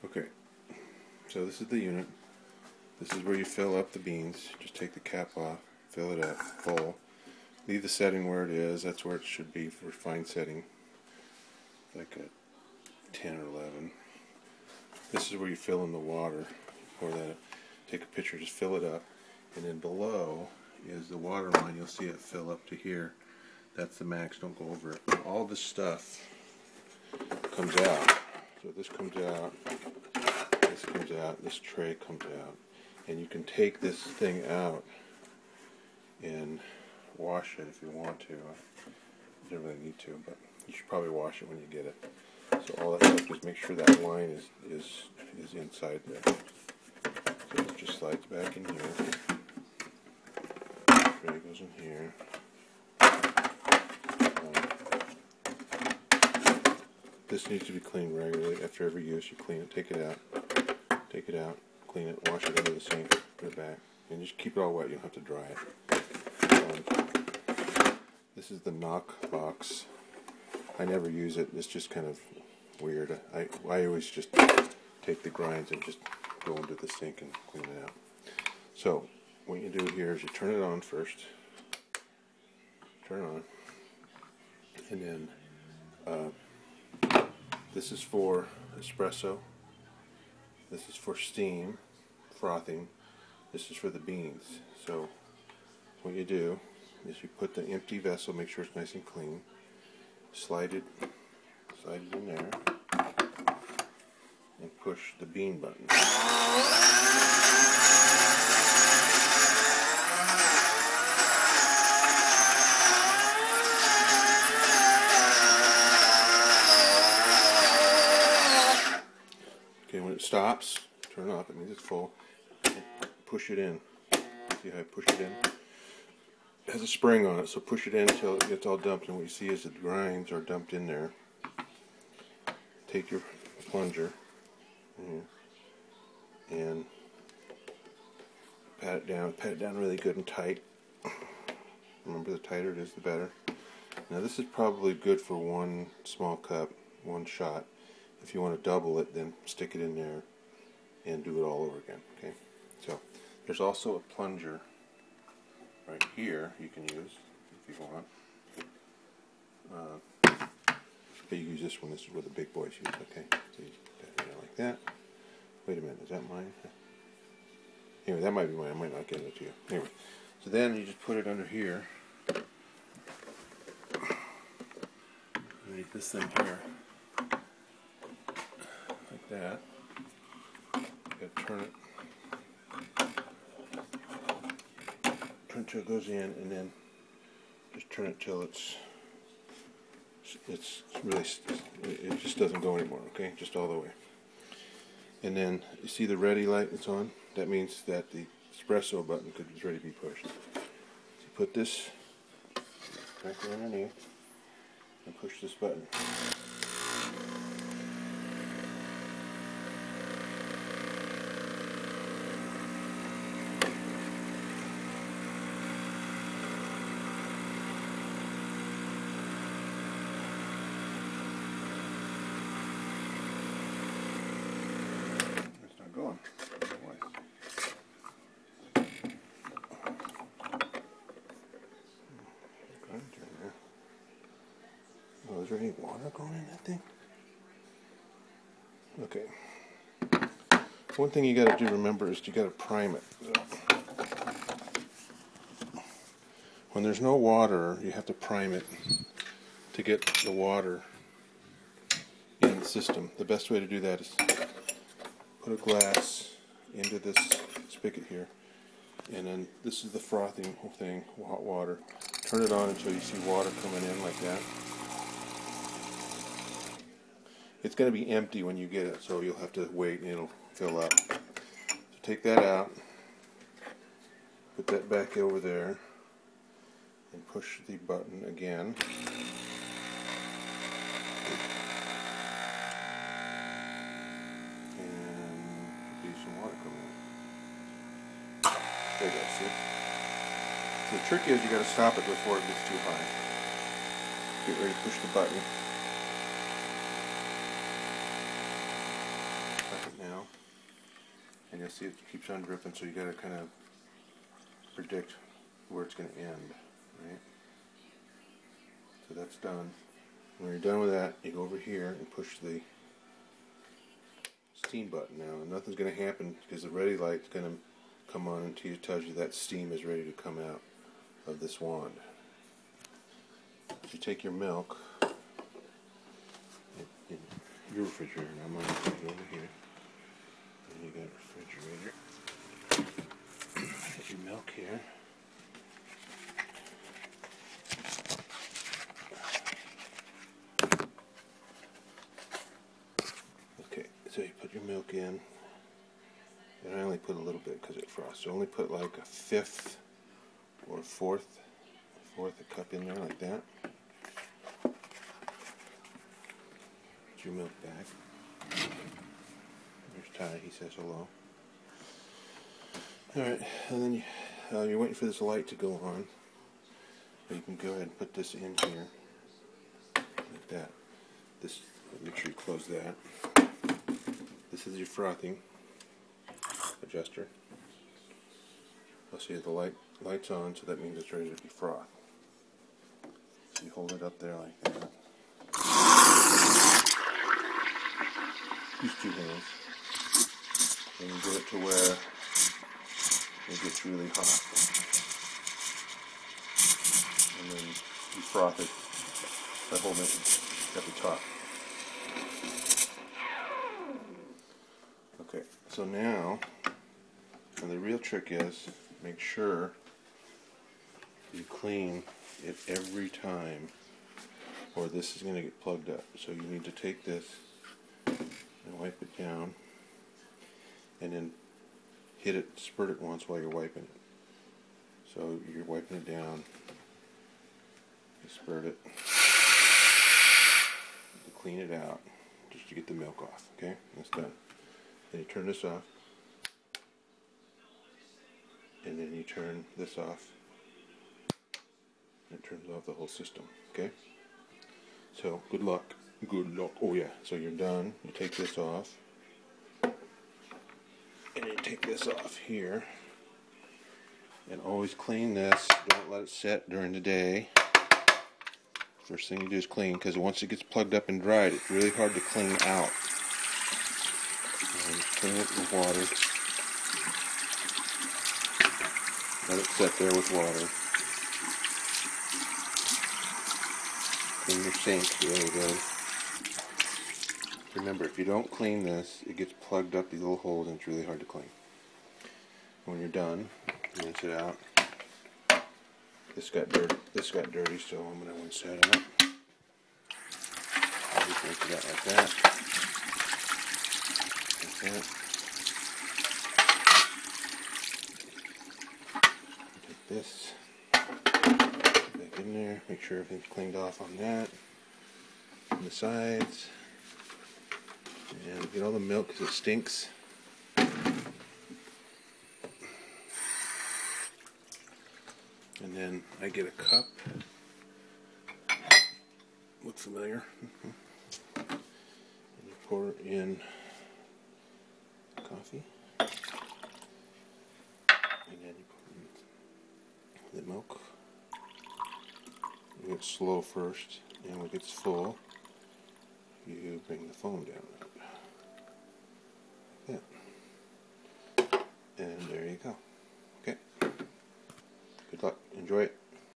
Okay, so this is the unit. This is where you fill up the beans. Just take the cap off, fill it up full. Leave the setting where it is. That's where it should be for fine setting, like a 10 or 11. This is where you fill in the water. Pour that up. Take a picture, just fill it up, and then below is the water line. You'll see it fill up to here. That's the max. Don't go over it. All this stuff comes out. So this comes out. This comes out. This tray comes out, and you can take this thing out and wash it if you want to. You don't really need to, but you should probably wash it when you get it. So all that stuff is make sure that line is inside there. So it just slides back in here. Tray goes in here. This needs to be cleaned regularly. After every use, you clean it. Take it out, clean it, wash it under the sink, put it back, and just keep it all wet. You don't have to dry it. This is the knock box. I never use it. It's just kind of weird. I always just take the grinds and just go into the sink and clean it out. So what you do here is you turn it on first. Turn it on, and then this is for espresso. This is for steam, frothing. This is for the beans. So what you do is you put the empty vessel, make sure it's nice and clean, slide it in there, and push the bean button. Okay, when it stops, turn it off. It means it's full. Push it in. See how I push it in? It has a spring on it, so push it in until it gets all dumped, and what you see is the grinds are dumped in there. Take your plunger and pat it down really good and tight. Remember, the tighter it is, the better. Now this is probably good for one small cup, one shot. If you want to double it, then stick it in there and do it all over again. Okay. So there's also a plunger right here you can use if you want. But you use this one. This is what the big boys use. Okay. So you put it like that. Wait a minute. Is that mine? Anyway, that might be mine. I might not get it to you. Anyway, so then you just put it under here, underneath this thing here. That. You gotta turn it till it goes in, and then just turn it till it's really, it just doesn't go anymore. Okay, just all the way. And then you see the ready light that's on. That means that the espresso button could be ready to be pushed. So you put this right there underneath and push this button. Going. Oh, is there any water going in that thing? Okay. One thing you got to do, remember, is you got to prime it. When there's no water, you have to prime it to get the water in the system. The best way to do that is put a glass into this spigot here, and then this is the frothing thing, hot water. Turn it on until you see water coming in like that. It's going to be empty when you get it, so you'll have to wait and it'll fill up. So take that out, put that back over there, and push the button again. There you go, see? So the trick is you got to stop it before it gets too high. Get ready to push the button. and you'll see it keeps on dripping, so you got to kind of predict where it's going to end, right? So that's done. When you're done with that, you go over here and push the steam button now, and nothing's going to happen because the ready light's going to come on until it tells you that steam is ready to come out of this wand. You take your milk in your refrigerator, and I'm going to put it over here, and you got a refrigerator. Put your milk here. Okay, so you put your milk in, and I only put a little bit because it frosts. So only put like a fifth or a fourth a cup in there like that. Put your milk back. There's Ty, he says hello. Alright, and then you're waiting for this light to go on. You can go ahead and put this in here, like that. This, make sure you close that. This is your frothing adjuster. I'll see the light's on, so that means it's ready to be frothed. So you hold it up there like that. Use two hands, and you get it to where it gets really hot, and then you froth it by holding it at the top. Okay, so now, and the real trick is make sure you clean it every time, or this is going to get plugged up. So you need to take this and wipe it down, and then hit it, spurt it once while you're wiping it. So you're wiping it down, you spurt it, you clean it out, just to get the milk off, okay? That's done. Then you turn this off, and then you turn this off, and it turns off the whole system, okay? So, good luck. Good luck. Oh yeah, so you're done. You take this off, and you take this off here, and always clean this. Don't let it set during the day. First thing you do is clean, because once it gets plugged up and dried, it's really hard to clean out. And clean it with water. Let it set there with water. Clean your sink really good. Remember, if you don't clean this, it gets plugged up these little holes and it's really hard to clean. When you're done, rinse it out. This got dirty, so I'm going to rinse that out. I'll just rinse it out like that. Like that. Take this back in there. Make sure everything's cleaned off on that. On the sides. And get all the milk because it stinks. And then I get a cup. Look familiar. And you pour in coffee. And then you pour in the milk. You get slow first, and when it gets full, you bring the foam down. Yeah. And there you go. Okay. Good luck. Enjoy it.